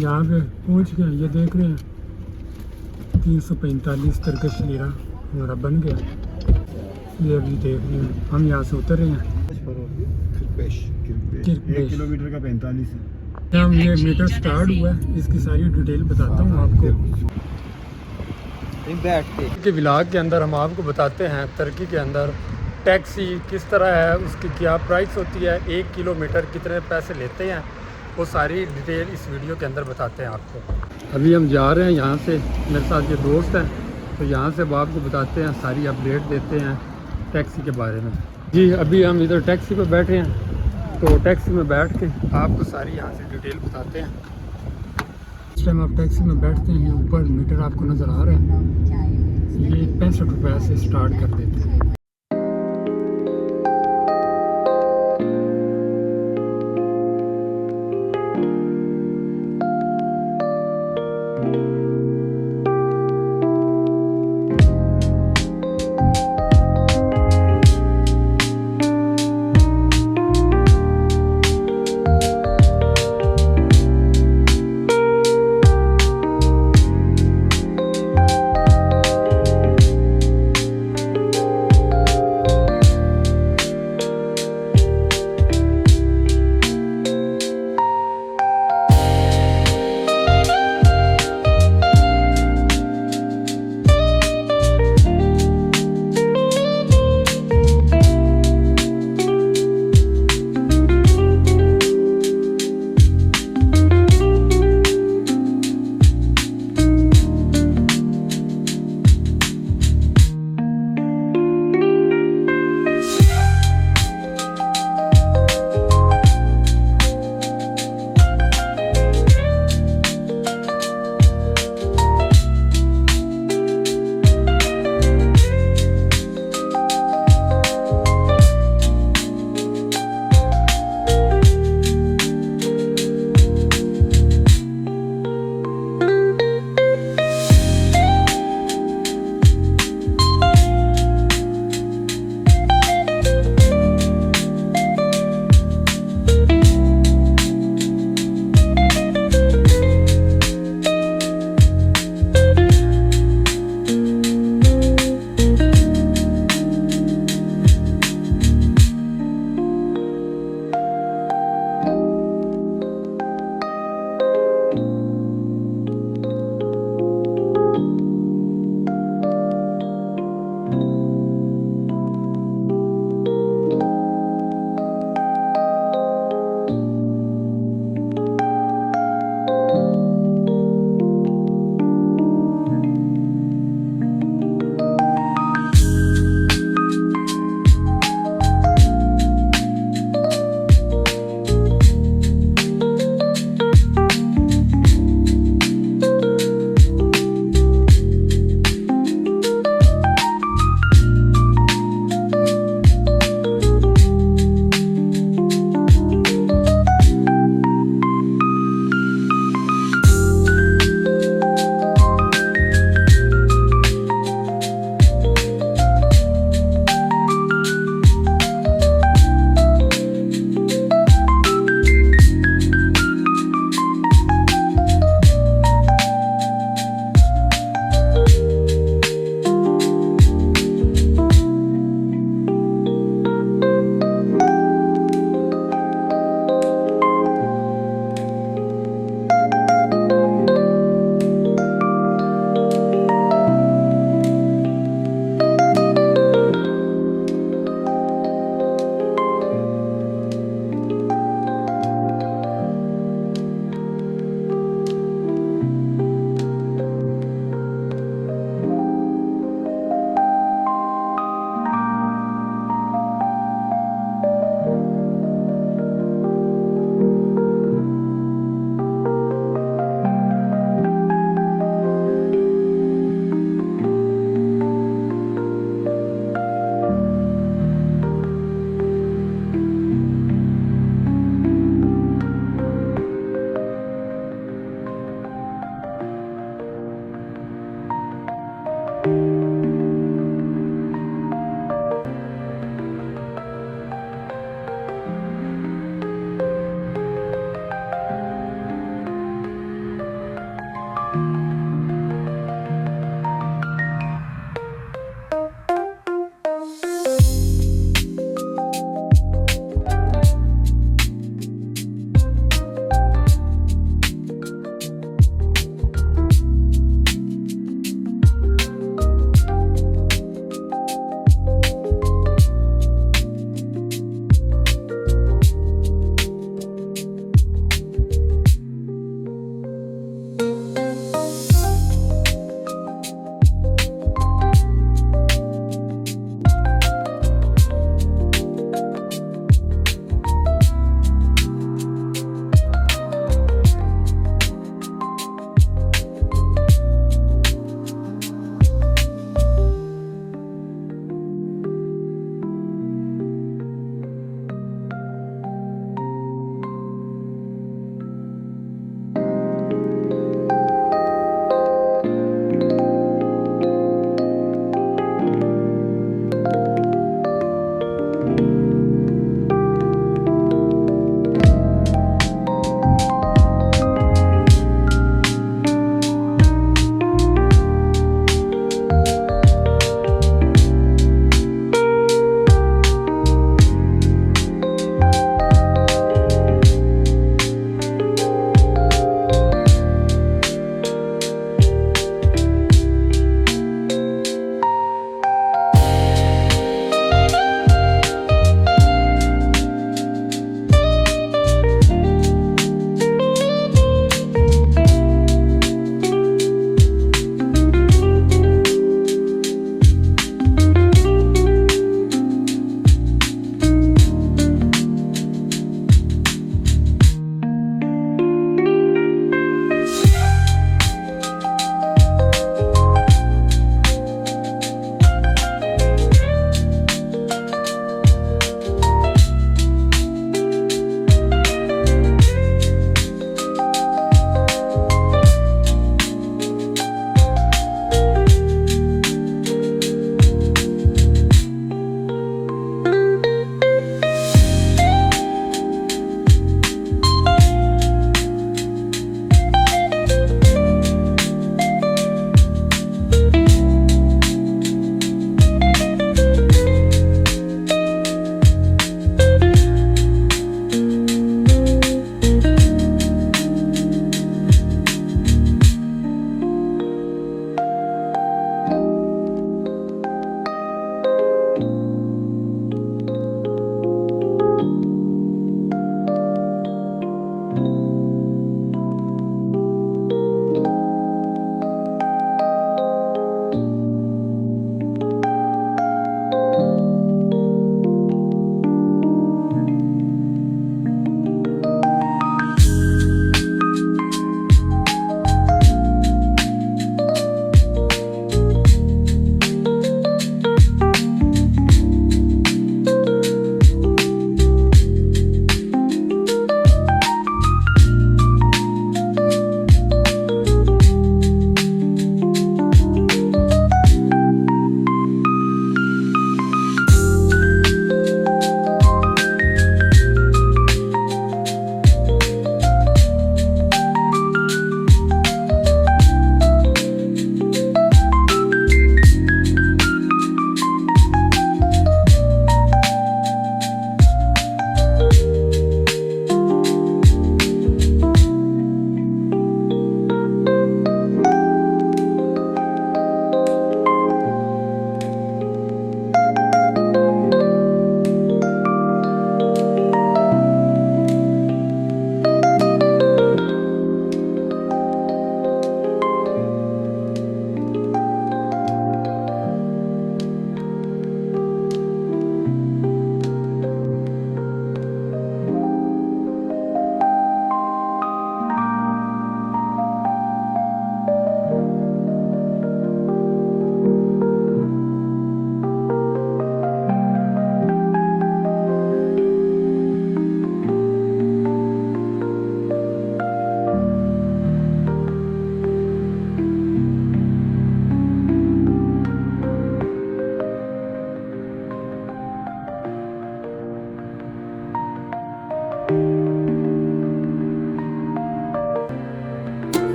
यहाँ पे पहुँच गए। ये देख रहे हैं 345 टर्किश लीरा हमारा बन गया। ये अभी देख रहे हैं हम यहाँ से उतर रहे हैं। 1 किलोमीटर का 45 है। हम ये मीटर स्टार्ट हुआ है, इसकी सारी डिटेल बताता हूँ आपको। के व्लॉग के अंदर हम आपको बताते हैं तुर्की के अंदर टैक्सी किस तरह है, उसकी क्या प्राइस होती है, 1 किलोमीटर कितने पैसे लेते हैं, वो सारी डिटेल इस वीडियो के अंदर बताते हैं आपको। अभी हम जा रहे हैं यहाँ से, मेरे साथ ये दोस्त हैं, तो यहाँ से अब आपको बताते हैं, सारी अपडेट देते हैं टैक्सी के बारे में। जी अभी हम इधर टैक्सी पर बैठे हैं, तो टैक्सी में बैठ के आपको सारी यहाँ से डिटेल बताते हैं। इस टाइम आप टैक्सी में बैठते हैं, ऊपर मीटर आपको नज़र आ रहा है, ये 65 रुपये से स्टार्ट कर देते हैं।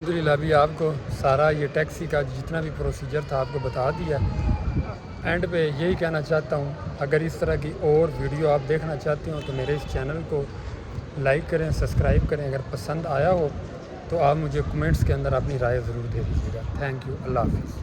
الحمدللہ ابھی آپ کو سارا یہ ٹیکسی کا جتنا بھی پروسیجر تھا آپ کو بتا دیا. اینڈ پہ یہی کہنا چاہتا ہوں، اگر اس طرح کی اور ویڈیو آپ دیکھنا چاہتے ہو تو میرے اس چینل کو لائک کریں، سبسکرائب کریں. اگر پسند آیا ہو تو آپ مجھے کمنٹس کے اندر اپنی رائے ضرور دے دیجیے گا. تھینک یو. اللہ حافظ.